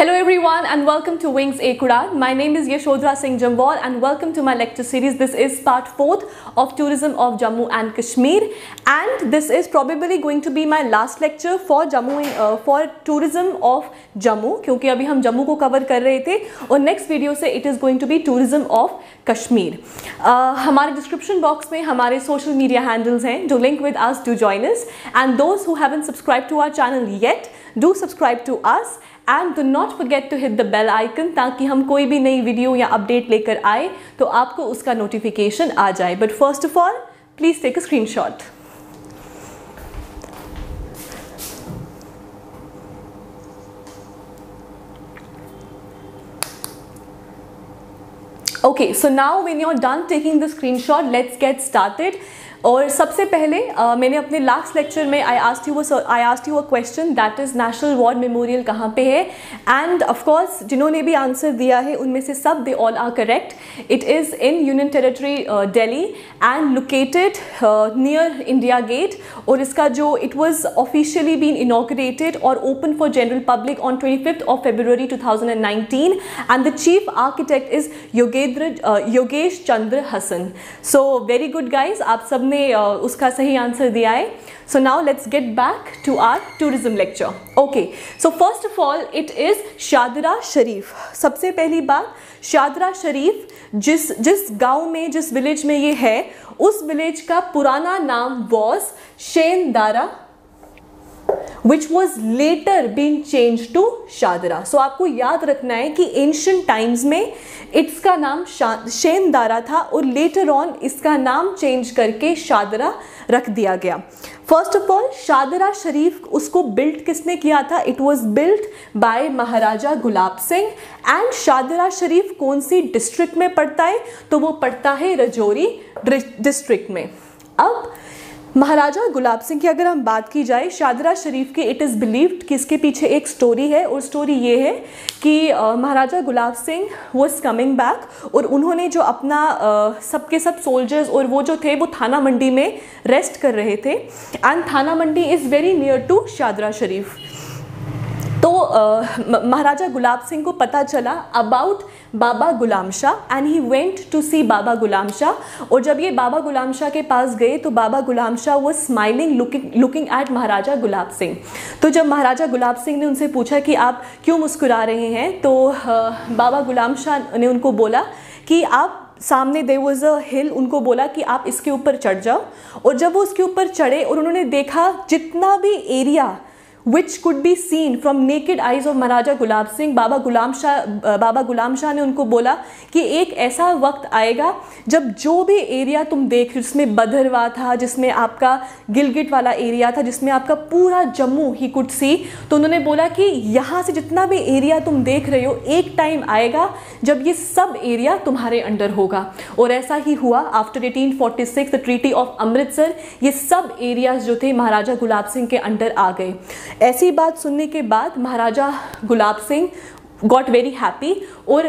Hello everyone and welcome to Wings A Quran. My name is Yashodhara Singh Jamwal and welcome to my lecture series. This is part 4th of Tourism of Jammu and Kashmir and this is probably going to be my last lecture for tourism of Jammu क्योंकि अभी हम जम्मू को cover कर रहे थे और next video से it is going to be tourism of Kashmir. हमारे डिस्क्रिप्शन बॉक्स में हमारे सोशल मीडिया हैंडल्स हैं. Do link with us, do join us and those who haven't subscribed to our channel yet, do subscribe to us. And do not forget to hit the bell icon ताकि हम कोई भी नई video या update लेकर आए तो आपको उसका नोटिफिकेशन आ जाए. But first of all please take a screenshot. Okay, so now when you're done taking the screenshot, let's get started. और सबसे पहले मैंने अपने लास्ट लेक्चर में I asked you a question that is national war memorial कहाँ पे है. End of course जिन्होंने भी आंसर दिया है उनमें से सब they all are correct. It is in union territory Delhi and located near India Gate. और इसका जो it was officially been inaugurated और open for general public on 25th of February 2019 and the chief architect is Yogesh Chandra Hasan. So very good guys, आप सब ने उसका सही answer दिया है. So now let's get back to our tourism lecture. Okay, so first of all it is Shadra शरीफ. सबसे पहली बात, शादरा शरीफ जिस गांव में जिस विलेज में ये है उस विलेज का पुराना नाम was Shendara which was later being changed to Shadra. So आपको याद रखना है कि एंशिएंट टाइम्स में इसका नाम शेंदारा था और लेटर ऑन इसका नाम चेंज करके शादरा रख दिया गया. First of all Shadra Sharif उसको बिल्ड किसने किया था? It was build by Maharaja Gulab Singh. And Shadra Sharif कौन सी डिस्ट्रिक्ट में पड़ता है? तो वो पड़ता है राजौरी डिस्ट्रिक्ट में. अब महाराजा गुलाब सिंह की अगर हम बात की जाए, शादरा शरीफ के इट इज़ बिलीव्ड कि इसके पीछे एक स्टोरी है और स्टोरी ये है कि महाराजा Gulab Singh was coming back और उन्होंने जो अपना सबके सब सोल्जर्स और वो जो थे वो थाना मंडी में रेस्ट कर रहे थे. And Thana Mandi is very near to Shadra Sharif. तो महाराजा गुलाब सिंह को पता चला about Baba Ghulam Shah and he went to see Baba गुलाम शाह. और जब ये बाबा गुलाम शाह के पास गए तो बाबा गुलाम शाह वो स्माइलिंग लुकिंग एट महाराजा गुलाब सिंह. तो जब महाराजा गुलाब सिंह ने उनसे पूछा कि आप क्यों मुस्कुरा रहे हैं, तो बाबा गुलाम शाह ने उनको बोला कि आप सामने देयर वाज अ हिल, उनको बोला कि आप इसके ऊपर चढ़ जाओ. और जब वो उसके ऊपर चढ़े और उन्होंने देखा जितना भी area which could be seen from naked eyes of महाराजा गुलाब सिंह, बाबा गुलाम शाह ने उनको बोला कि एक ऐसा वक्त आएगा जब जो भी एरिया तुम देख, जिसमें बदरवा था, जिसमें आपका गिलगिट वाला एरिया था, जिसमें आपका पूरा जम्मू ही कुड सी, तो उन्होंने बोला कि यहाँ से जितना भी एरिया तुम देख रहे हो एक टाइम आएगा जब ये सब एरिया तुम्हारे अंडर होगा. और ऐसा ही हुआ. After 1846 the treaty of Amritsar, ये सब एरियाज जो थे महाराजा गुलाब सिंह के अंडर आ गए. ऐसी बात सुनने के बाद महाराजा Gulab Singh got very happy और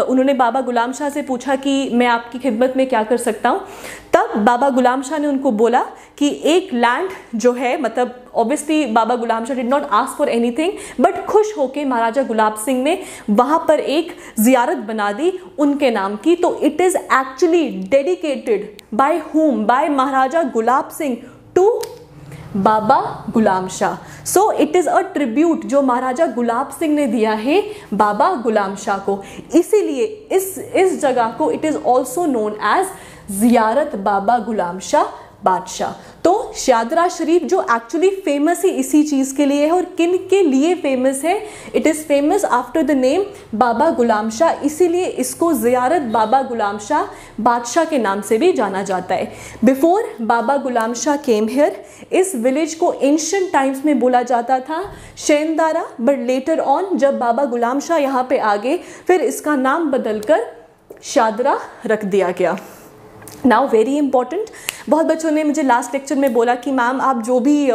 उन्होंने बाबा गुलाम शाह से पूछा कि मैं आपकी खिदमत में क्या कर सकता हूँ. तब बाबा गुलाम शाह ने उनको बोला कि एक लैंड जो है, मतलब obviously Baba Ghulam Shah did not ask for anything but खुश होके महाराजा गुलाब सिंह ने वहाँ पर एक जियारत बना दी उनके नाम की. तो it is actually dedicated by whom? By Maharaja Gulab Singh to Baba Ghulam Shah. So it is a tribute जो महाराजा गुलाब सिंह ने दिया है बाबा गुलाम शाह को. इसीलिए इस जगह को it is also known as Ziarat Baba Ghulam Shah बादशाह. तो शादरा शरीफ जो एक्चुअली फेमस ही इसी चीज़ के लिए है. और किन के लिए फेमस है? It is famous after the name Baba गुलाम शाह, इसीलिए इसको जियारत बाबा गुलाम शाह बादशाह के नाम से भी जाना जाता है. Before Baba Ghulam Shah came here, इस विलेज को एंशिएंट टाइम्स में बोला जाता था शेंदारा, बट लेटर ऑन जब बाबा गुलाम शाह यहाँ पे आ गए फिर इसका नाम बदलकर शादरा रख दिया गया. नाउ वेरी इंपॉर्टेंट, बहुत बच्चों ने मुझे लास्ट लेक्चर में बोला कि मैम आप जो भी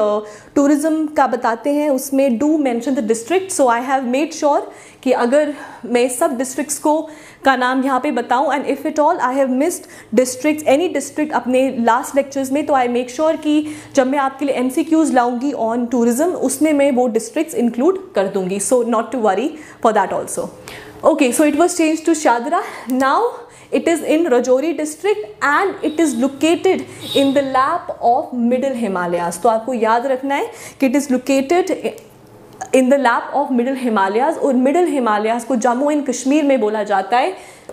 टूरिज़्म का बताते हैं उसमें do mention the district, so I have made sure कि अगर मैं सब डिस्ट्रिक्ट्स को का नाम यहाँ पे बताऊँ, and if it all I have missed districts any district अपने लास्ट लेक्चर्स में, तो आई मेक श्योर कि जब मैं आपके लिए MCQs लाऊंगी ऑन टूरिज़्म उसमें मैं वो डिस्ट्रिक्ट्स इंक्लूड कर दूंगी, so not to worry for that also. Okay, so it was change to Shahdara. Now it is in Rajouri district and it is located in the lap of Middle Himalayas. तो आपको याद रखना है कि it is located in the lap of Middle Himalayas, और Middle Himalayas को Jammu and Kashmir में बोला जाता है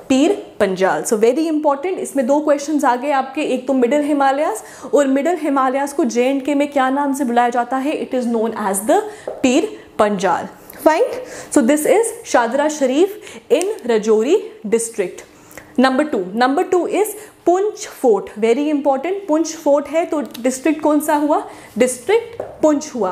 पीर पंजाल. सो वेरी इंपॉर्टेंट, इसमें दो क्वेश्चंस आ गए आपके, एक तो मिडिल हिमालयास, और मिडिल हिमालयास को J&K में क्या नाम से बुलाया जाता है, it is known as the Pir Panjal. Fine, so this is Shadra Sharif in Rajouri district. Number two is Poonch fort. Very important, Poonch fort है तो डिस्ट्रिक्ट कौन सा हुआ, डिस्ट्रिक्ट पुंछ हुआ.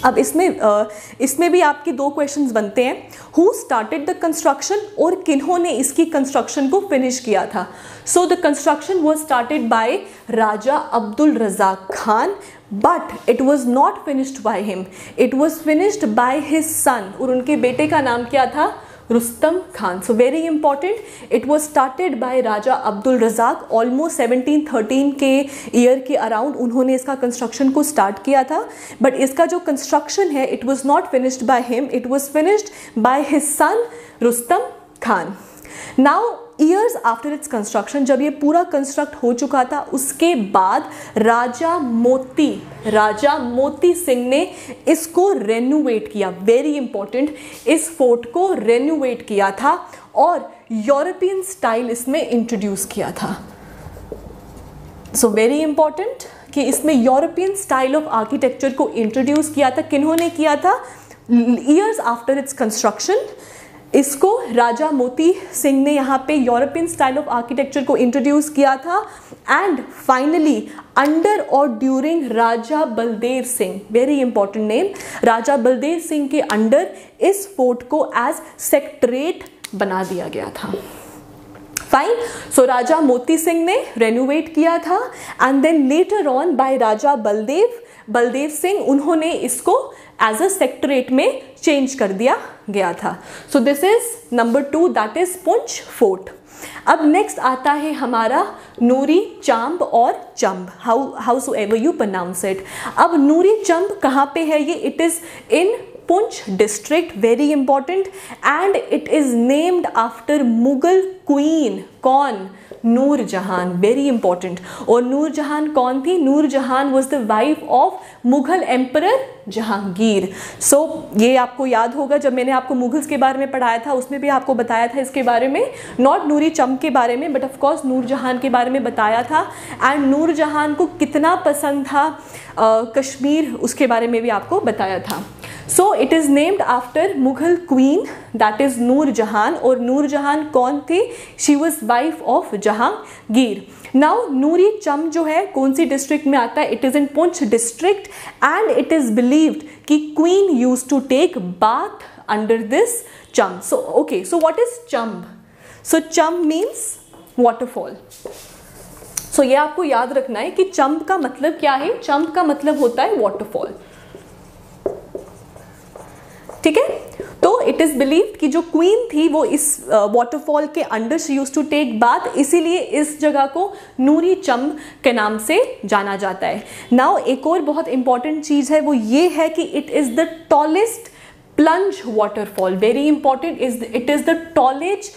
अब इसमें भी आपके दो क्वेश्चंस बनते हैं. हु स्टार्टेड द कंस्ट्रक्शन, और किन्होंने इसकी कंस्ट्रक्शन को फिनिश किया था. So the construction was started by Raja Abdul Razaq Khan, but it was not finished by him, it was finished by his son, और उनके बेटे का नाम क्या था, Rustam Khan. So very important, it was started by Raja Abdul Razaq. Almost 1713 के ईयर के अराउंड उन्होंने इसका कंस्ट्रक्शन को स्टार्ट किया था, बट इसका जो कंस्ट्रक्शन है it was not finished by him, it was finished by his sun Rustam Khan. Now years after its construction, जब ये पूरा कंस्ट्रक्ट हो चुका था, उसके बाद राजा मोती सिंह ने इसको रेनोवेट किया. वेरी इंपॉर्टेंट, इस फोर्ट को रेनोवेट किया था और यूरोपियन स्टाइल इसमें इंट्रोड्यूस किया था. सो वेरी इंपॉर्टेंट कि इसमें यूरोपियन स्टाइल ऑफ आर्किटेक्चर को इंट्रोड्यूस किया था. किन्होंने किया था, ईयर्स आफ्टर इट्स कंस्ट्रक्शन इसको राजा मोती सिंह ने यहाँ पे यूरोपियन स्टाइल ऑफ आर्किटेक्चर को इंट्रोड्यूस किया था. एंड फाइनली अंडर और during Raja Baldev Singh, very important name, Raja Baldev Singh के अंडर इस फोर्ट को एज सेक्टरेट बना दिया गया था. फाइन, सो राजा मोती सिंह ने रेनोवेट किया था, and then later on by Raja Baldev Singh उन्होंने इसको एज अ सेक्टरेट में चेंज कर दिया गया था. So this is number 2, that is Poonch fort. अब नेक्स्ट आता है हमारा नूरी चांब और Chamb, however you pronounce it. अब नूरी चंब कहाँ पे है ये, it is in Poonch district. Very important, and it is named after Mughal queen. कौन, नूरजहान. वेरी इंपॉर्टेंट, और नूरजहान कौन थी, Noorjahan was the wife of Mughal emperor Jahangir. So ये आपको याद होगा, जब मैंने आपको मुगल्स के बारे में पढ़ाया था उसमें भी आपको बताया था इसके बारे में, नॉट नूरी चंब के बारे में, बट ऑफकोर्स नूरजहान के बारे में बताया था. एंड नूरजहान को कितना पसंद था कश्मीर, उसके बारे में भी आपको बताया था. So it is named after Mughal queen, that is Noorjahan. और नूरजहान कौन थी, she was wife of Jahangir. Now Noori Chamb जो है कौन सी डिस्ट्रिक्ट में आता है, it is in Poonch district, and it is believed कि queen use to take bath under this Chamb. So okay, so what is Chamb, so Chamb means waterfall. So ये आपको याद रखना है कि चंब का मतलब क्या है, चंब का मतलब होता है वाटरफॉल. ठीक है, तो इट इज बिलीव्ड कि जो क्वीन थी वो इस वाटरफॉल के under she use to take bath, इसीलिए इस जगह को नूरी चंब के नाम से जाना जाता है. नाउ एक और बहुत इंपॉर्टेंट चीज है, वो ये है कि it is the tallest plunge waterfall. Very important, it is the tallest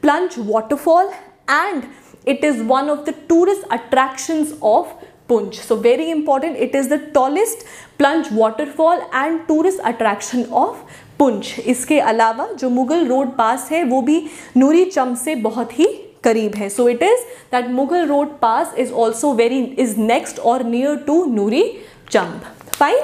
plunge waterfall, and it is one of the tourist attractions of Punch. So very important, it is the tallest plunge waterfall and tourist attraction of Punch. इसके अलावा जो Mughal road पास है वो भी नूरी चंब से बहुत ही करीब है. So it is that Mughal road pass is also is next or near to Nuri Chand. Fine.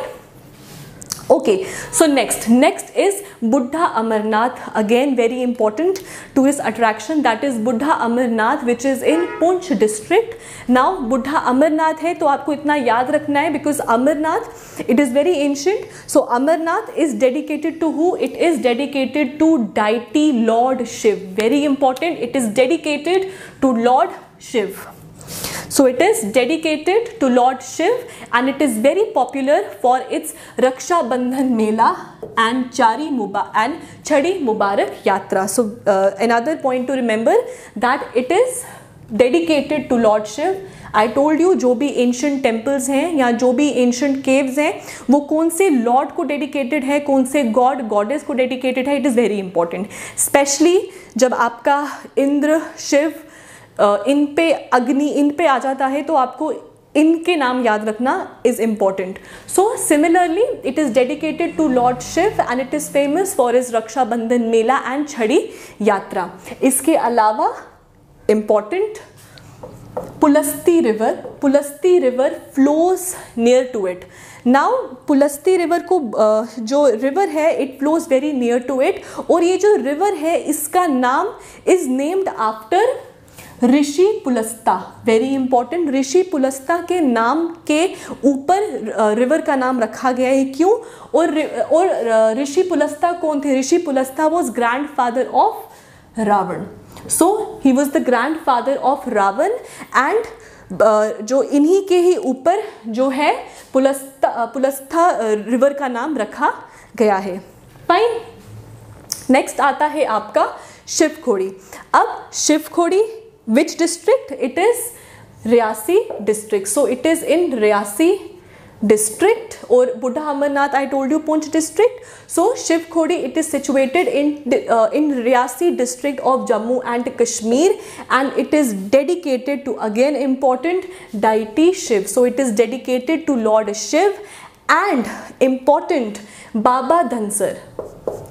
Okay, so next is Buddha Amarnath, again very important tourist attraction, that is Buddha Amarnath which is in Poonch district. Now Buddha Amarnath है तो आपको इतना याद रखना है because Amarnath it is very ancient. So Amarnath is dedicated to who? It is dedicated to deity Lord Shiv. Very important, it is dedicated to Lord Shiv. So it is dedicated to Lord Shiv and it is very popular for its Raksha Bandhan Mela and Chadi Mubarak Yatra. So another point to remember that it is dedicated to Lord Shiv. I told you जो भी ancient temples हैं या जो भी ancient caves हैं वो कौन से Lord को dedicated है, कौन से God Goddess को dedicated है, it is very important. Especially जब आपका इंद्र शिव इन पे अग्नि इन पे आ जाता है तो आपको इनके नाम याद रखना is important. So similarly it is dedicated to lord Shiva and it is famous for is Rakshabandhan mela and Chhari Yatra. इसके अलावा important Pulasti river flows near to it. Now Pulasti river को जो रिवर है it flows very near to it और ये जो river है इसका नाम is named after Rishi Pulasta. Very important, Rishi Pulasta के नाम के ऊपर रिवर का नाम रखा गया है. क्यों? और ऋषि पुलस्ता कौन थे? Rishi Pulasta was grandfather of Ravana. So he was the grandfather of Ravana and जो इन्हीं के ही ऊपर जो है पुलस्ता रिवर का नाम रखा गया है. फाइन. नेक्स्ट आता है आपका शिवखोड़ी. अब Shiv Khori which district? It is Riyasi district. So it is in Riyasi district or Buddha Amarnath I told you Poonch district. So Shiv Khodi it is situated in Riyasi district of Jammu and Kashmir and it is dedicated to again important deity Shiv. So it is dedicated to Lord Shiv and important Baba Dhansar.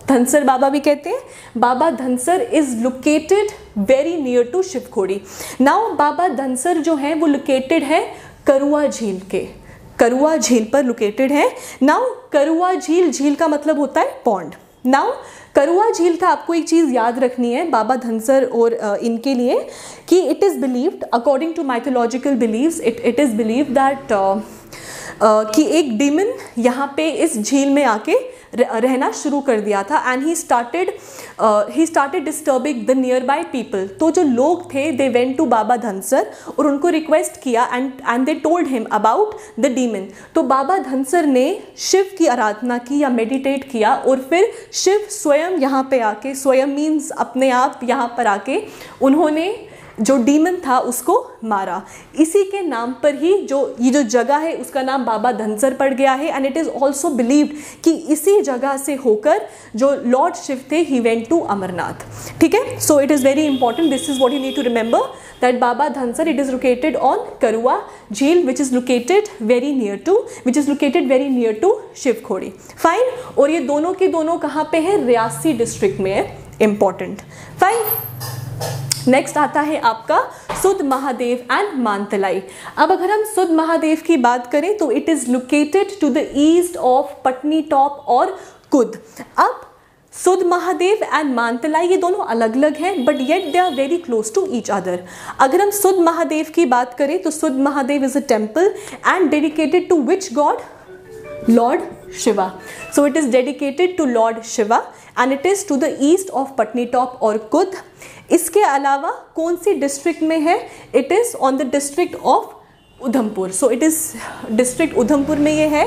Dhansar बाबा भी कहते हैं. Baba Dhansar is located very near to Shivkhori. Now Baba Dhansar जो है वो located है करुआ झील के. करुआ झील पर लोकेटेड है. नाउ करुआ झील का मतलब होता है पॉन्ड. नाउ करुआ झील का आपको एक चीज़ याद रखनी है बाबा धनसर और इनके लिए कि it is believed according to mythological believes it is believed that कि एक डीमन यहाँ पे इस झील में आके रहना शुरू कर दिया था and he started disturbing the near by people. तो जो लोग थे दे वेंट टू बाबा धनसर और उनको रिक्वेस्ट किया and they told him about the demon. तो बाबा धनसर ने शिव की आराधना की या मेडिटेट किया और फिर शिव स्वयं यहाँ पे आके, स्वयं मीन्स अपने आप यहाँ पर आके उन्होंने जो डीमन था उसको मारा. इसी के नाम पर ही ये जो जगह है उसका नाम बाबा धनसर पड़ गया है and it is also believed कि इसी जगह से होकर जो लॉर्ड शिव थे ही वेंट टू अमरनाथ. ठीक है. So it is very important. This is what you need to remember that Baba Dhansar it is located on Karua Jheel which is located very near to Shivkhori. Fine. और ये दोनों के दोनों कहाँ पे है? रियासी डिस्ट्रिक्ट में है. इंपॉर्टेंट. फाइन. नेक्स्ट आता है आपका सुध महादेव एंड मानतलाई. अब अगर हम सुध महादेव की बात करें तो it is located to the east of Patnitop और कुद. अब सुध महादेव एंड मानतलाई ये दोनों अलग अलग हैं but yet they are very close to each other. अगर हम सुध महादेव की बात करें तो Sudh Mahadev is a temple and dedicated to which god? Lord Shiva. So it is dedicated to Lord Shiva and it is to the east of Patnitop और कुद. इसके अलावा कौन सी डिस्ट्रिक्ट में है? It is on the district of Udhampur. So it is district Udhampur में ये है.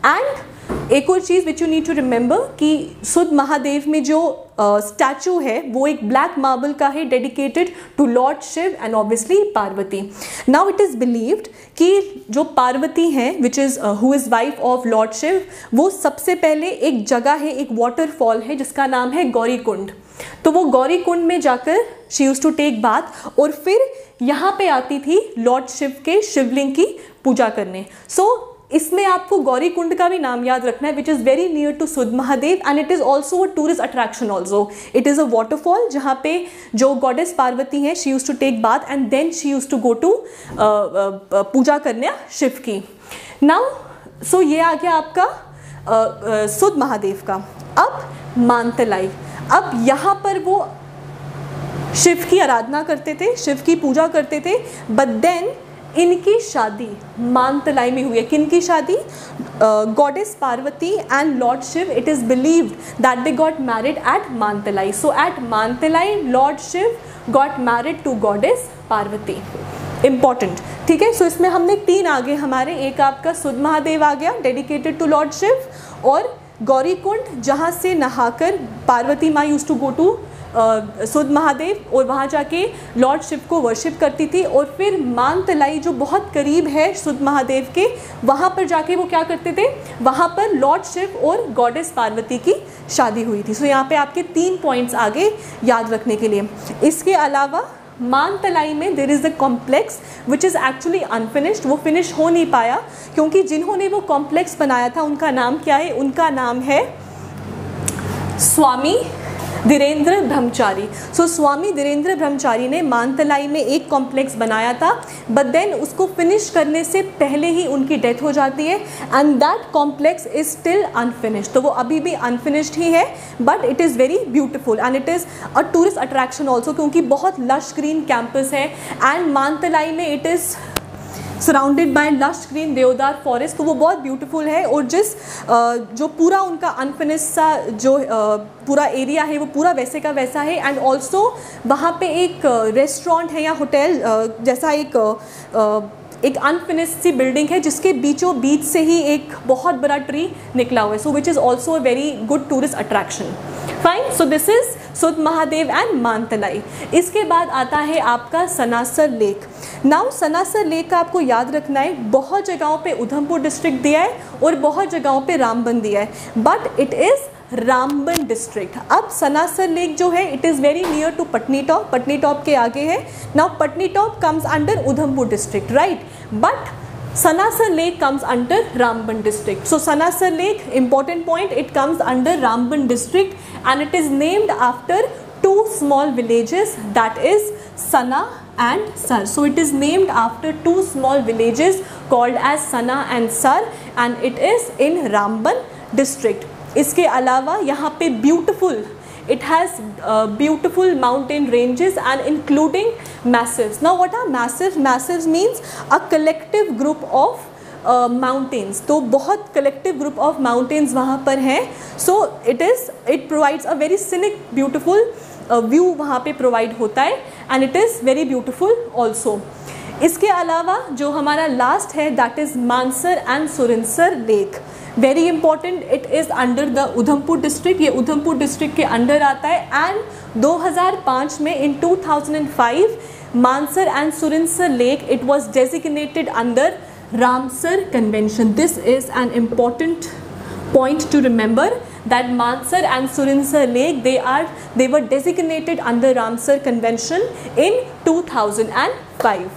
एंड एक और चीज़ which you need to remember कि सुध महादेव में जो स्टैचू है वो एक ब्लैक मार्बल का है dedicated to lord Shiva and obviously Parvati. Now it is believed कि जो पार्वती हैं which is who is wife of lord Shiva वो सबसे पहले एक जगह है, एक वाटरफॉल है जिसका नाम है गौरी कुंड. तो वो गौरी कुंड में जाकर she used to take bath और फिर यहाँ पे आती थी लॉर्ड शिव के शिवलिंग की पूजा करने. सो इसमें आपको गौरी कुंड का भी नाम याद रखना है which is very near to Sudh Mahadev and it is also a tourist attraction also. It is a waterfall जहाँ पे जो गॉडेस पार्वती हैं she used to take bath and then she used to go to puja करने शिव की. नाउ सो ये आ गया आपका सुध महादेव का। अब मानतलाई, अब यहाँ पर वो शिव की आराधना करते थे, शिव की पूजा करते थे, बट देन इनकी शादी मानतलाई में हुई है। किन की शादी? Goddess Parvati and lord Shiva, it is believed that they got married at Mantalai. So at Mantalai lord Shiva got married to goddess Parvati. Important, ठीक है। सो इसमें हमने 3 आगे हमारे, एक आपका सुध महादेव आ गया डेडिकेटेड टू लॉर्ड शिव, और गौरी कुंड जहाँ से नहाकर पार्वती माँ use to go to Sudh Mahadev और वहाँ जाके लॉर्ड शिव को वर्शिप करती थी। और फिर मानतलाई जो बहुत करीब है सुध महादेव के, वहाँ पर जाके वो क्या करते थे, वहाँ पर लॉर्ड शिव और गॉडेस पार्वती की शादी हुई थी। सो यहाँ पे आपके 3 पॉइंट्स आगे याद रखने के लिए। इसके अलावा मानतलाई में there is a complex which is actually unfinished, वो फिनिश हो नहीं पाया क्योंकि जिन्होंने वो कॉम्प्लेक्स बनाया था उनका नाम क्या है? उनका नाम है स्वामी धीरेन्द्र ब्रह्मचारी। सो स्वामी धीरेन्द्र ब्रह्मचारी ने मानतलाई में एक कॉम्प्लेक्स बनाया था, बट देन उसको फिनिश करने से पहले ही उनकी डेथ हो जाती है, and that complex is still unfinished. तो वो अभी भी अनफिनिश्ड ही है, but it is very beautiful and it is a tourist attraction also, क्योंकि बहुत लश ग्रीन कैंपस है एंड मानतलाई में it is surrounded by lush green देवदार फॉरेस्ट। तो वो बहुत ब्यूटीफुल है, और जो पूरा उनका अनफिनिश सा जो पूरा एरिया है वो पूरा वैसे का वैसा है। एंड ऑल्सो वहाँ पे एक रेस्टोरेंट है या होटल जैसा एक अनफिनिश सी बिल्डिंग है जिसके बीचों बीच से ही एक बहुत बड़ा ट्री निकला हुआ है। So which is also a very good tourist attraction. Fine, so this is Sudh Mahadev and Mantalai. इसके बाद आता है आपका Sanasar lake. Now Sanasar lake का आपको याद रखना है, बहुत जगहों पे उधमपुर डिस्ट्रिक्ट दिया है और बहुत जगहों पे रामबन दिया है, but it is Ramban district. अब सनासर लेक जो है it is very near to Patnitop, Patnitop के आगे है। Now Patnitop comes under Udhampur district, right, but Sanasar Lake comes under Ramban district. So Sanasar Lake, important point, it comes under Ramban district and it is named after 2 small villages, that is Sana and Sar. So it is named after 2 small villages called as Sana and Sar and it is in Ramban district. इसके अलावा यहाँ पे beautiful, it has beautiful mountain ranges and including massives. Now what are massives? Massives means a collective group of mountains. तो बहुत collective group of mountains वहाँ पर हैं. So it provides a very scenic beautiful view वहाँ पे provide होता है and it is very beautiful also. इसके अलावा जो हमारा लास्ट है that is Mansar and Surinsar lake. Very important, it is under the Udhampur district, ये उधमपुर डिस्ट्रिक्ट के अंडर आता है एंड 2005 में इन 2005 Mansar and Surinsar lake it was designated under Ramsar convention. This is an important point to remember that Mansar and Surinsar Lake they were designated under Ramsar Convention in 2005.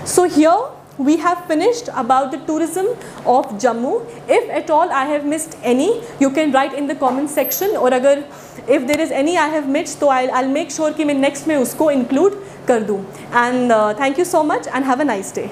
So here we have finished about the tourism of Jammu. If at all I have missed any, you can write in the comment section, और अगर if there is any I have missed तो I'll make sure कि मैं next में उसको include कर दूँ. And thank you so much and have a nice day.